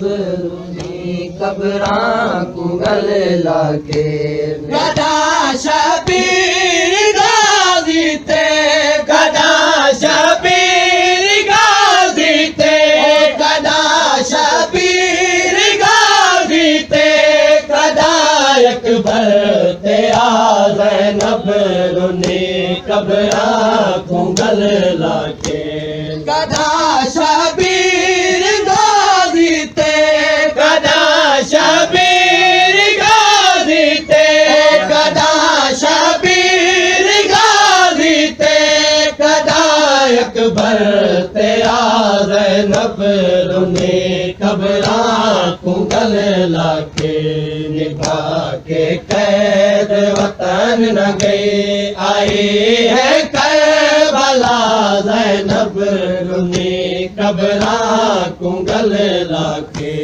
ज़ैनब रूनी कब्रां को गले लाके गदा शबीर गाज़ी ते गदा शबीर गाज़ी ते गदा शबीर गाज़ी ते गदा अकबर ते आ ज़ैनब रूनी कब्रां को गले लाके गदा शबीर गाज़ी ते गदा शबीर गाज़ी ते गदा शबीर गाज़ी ते गदा अकबर ते आ ज़ैनब रूनी कब्रां को गले लाके निभा के कैद वतन न गई आई है करबला ज़ैनब रूनी कब्रां को गले लाके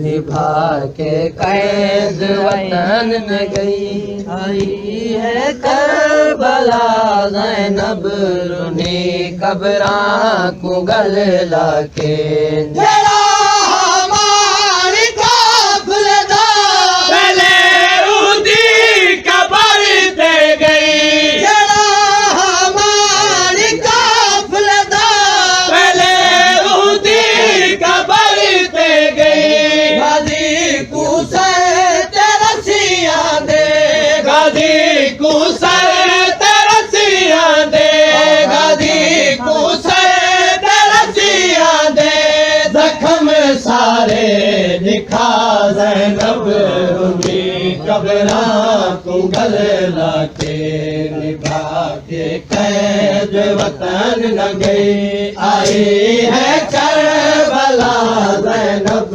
निभा के कैद वतन न गई आई है करबला ज़ैनब रूनी कब्रां को गले लाके तेरा हमारी काफ़िला पहले उदी कब्र ते गई तेरा हमारी काफ़िला पहले उदी कब्र ते गई गाज़ी को सर तेरा सिया दे गाज़ी को सर तेरा सिया दे गाज़ी को सर तेरा सिया दे जख्म सारे दिखा ज़ैनब रूनी कब्रां को गले लाके निभा के कैद वतन न गई आई है करबला ज़ैनब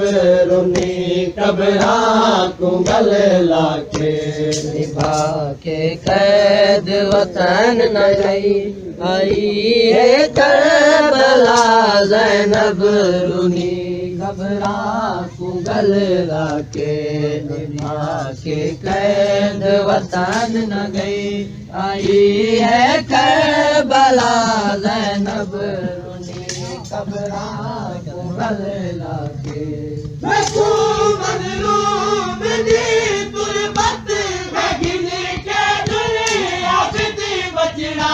रूनी कब्रां को गले लाके निभा के कैद वतन न गई आई है करबला ज़ैनब रूनी कब्रां को गले लाके निभा के कैद वतन न गई आई है करबला ज़ैनब रूनी कब्रां को गले लाके मज़लूम दी तुरबत गिन के दुनिया बिती बचड़ा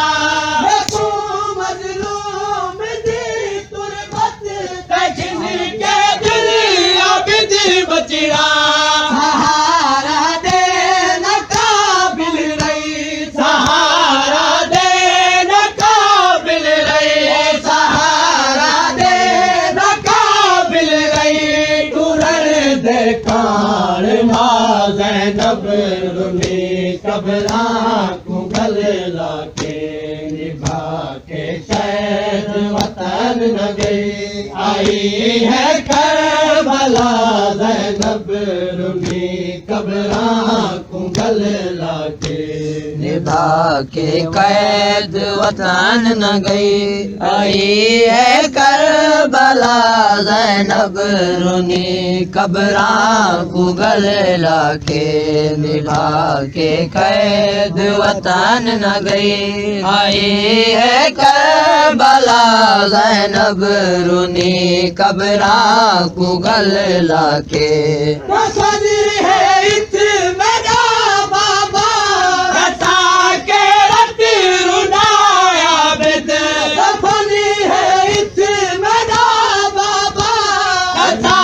मज़लूम दी तुरबत गिन के दुनिया बिती बचड़ा सहारा दे न काबिल रही सहारा दे न काबिल रही सहारा दे न काबिल रही तुरन देखान मां ज़ैनब रूनी कब्रां को गले लाके निभा के कैद वतन न गई आई है करबला ज़ैनब रूनी कब्रां को गले लाके निभा के कैद वतन न गई आई है करबला ज़ैनब रूनी कब्रां को गले लाके निभा के कैद वतन न गई आई है करबला ज़ैनब रूनी कब्रां को गले लाके पसंद है इत्मीना बाबा कथा के रत रुनाया बिद पसंद है इत्मीना बाबा कथा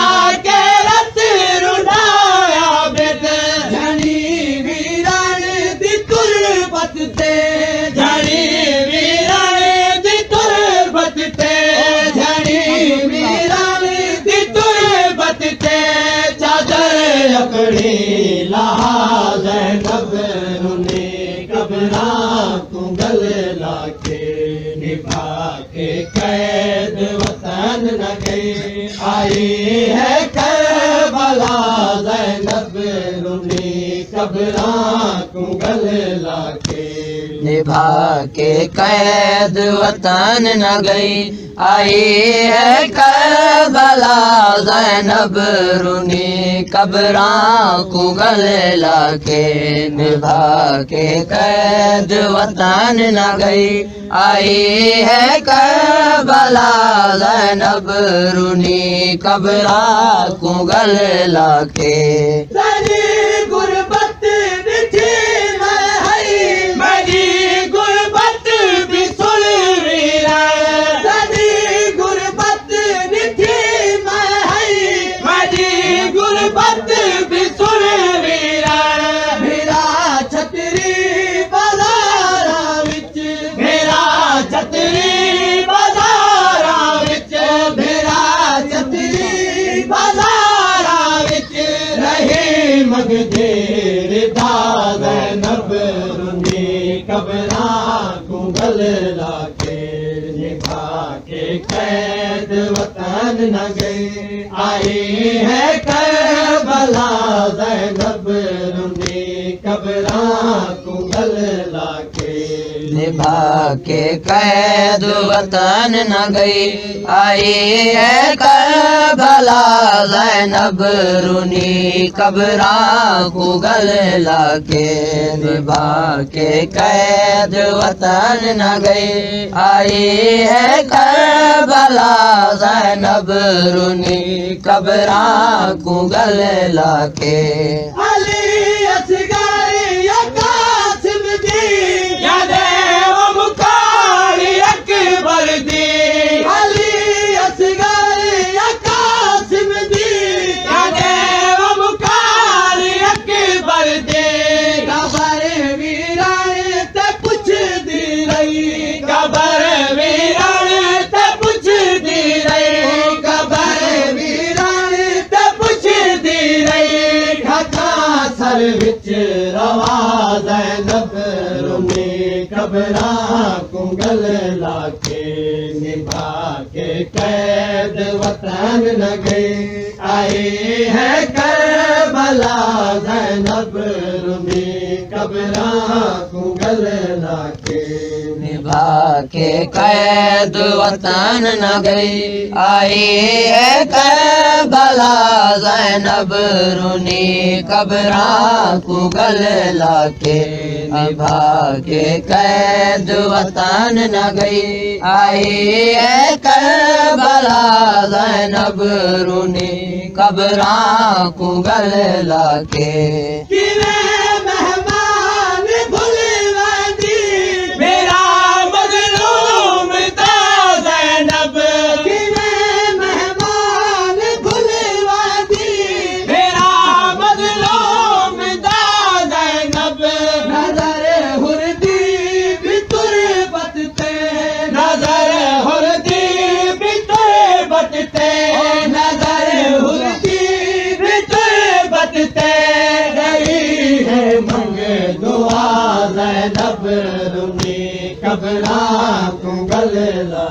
के रत रुनाया बिद झड़ी वीरान दी तुरबत ते झड़ी वीरान दी तुरबत ते झड़ी वीरान दी तुरबत ते चादर अपनी लहा ज़ैनब रूनी कब्रां को गले लाके निभा के कैद वतन न गई आई है करबला ज़ैनब रूनी कब्रां को गले लाके निभा के कैद वतन न गई आई है करबला ज़ैनब रुनी कब्रां को गले लाके निभा के कैद वतन न गई आई है करबला ज़ैनब रुनी कब्रां को गले लाके तेरी गुरबत दिठी मैं हई मेरी गुरबत भी सुन वीरा तेरी गुरबत दिठी मैं हई मेरी गुरबत भी सुन वीरा मेरा छतरी बाजारा विच मेरा छतरी बाजारा विच मेरा छतरी बाजारा विच रहे मगदेर दाग नब रुनी कब्रां को गले लाके निभा के कैद वतन न गई आई है करबला ज़ैनब रुनी कब्रां को गले लाके निभा के कैद वतन न गई आई है करबला ज़ैनब रुनी कब्रां को गले लाके निभा के कैद वतन न गई आई है करबला ज़ैनब रुनी कब्रां को गले लाके अली असगर या कासिम दी या देव मुकारी अकबर दी अली असगर या कासिम दी या देव मुकारी अकबर दी कबर वीरान ते पुछ दी रही कबर वीरान ते पुछ दी रही कबर वीरान ते पुछ दी रही ढका सर विच रवा ज़ैनब रुनी कब्रां को गले लाके निभा के कैद वतन न गई आई है करबला ज़ैनब रुनी कब्रां को गले लाके निभा के कैद वतन न गई आई है करबला ज़ैनब रुनी कब्रां को गले लाके निभा के कैद वतन न गई आई है करबला ज़ैनब रुनी कब्रां को गले लाके किने मेहमान भुलवादी मेरा मज़लूम दा ज़ैनब किने मेहमान भुलवादी मेरा मज़लूम दा ज़ैनब नजर हुरदी भी तुरबत ते नजर हुरदी भी तुरबत ते नजर हुरदी भी तुरबत ते रही है मंग दुआ ज़ैनब रुनी कब्रां को गले ला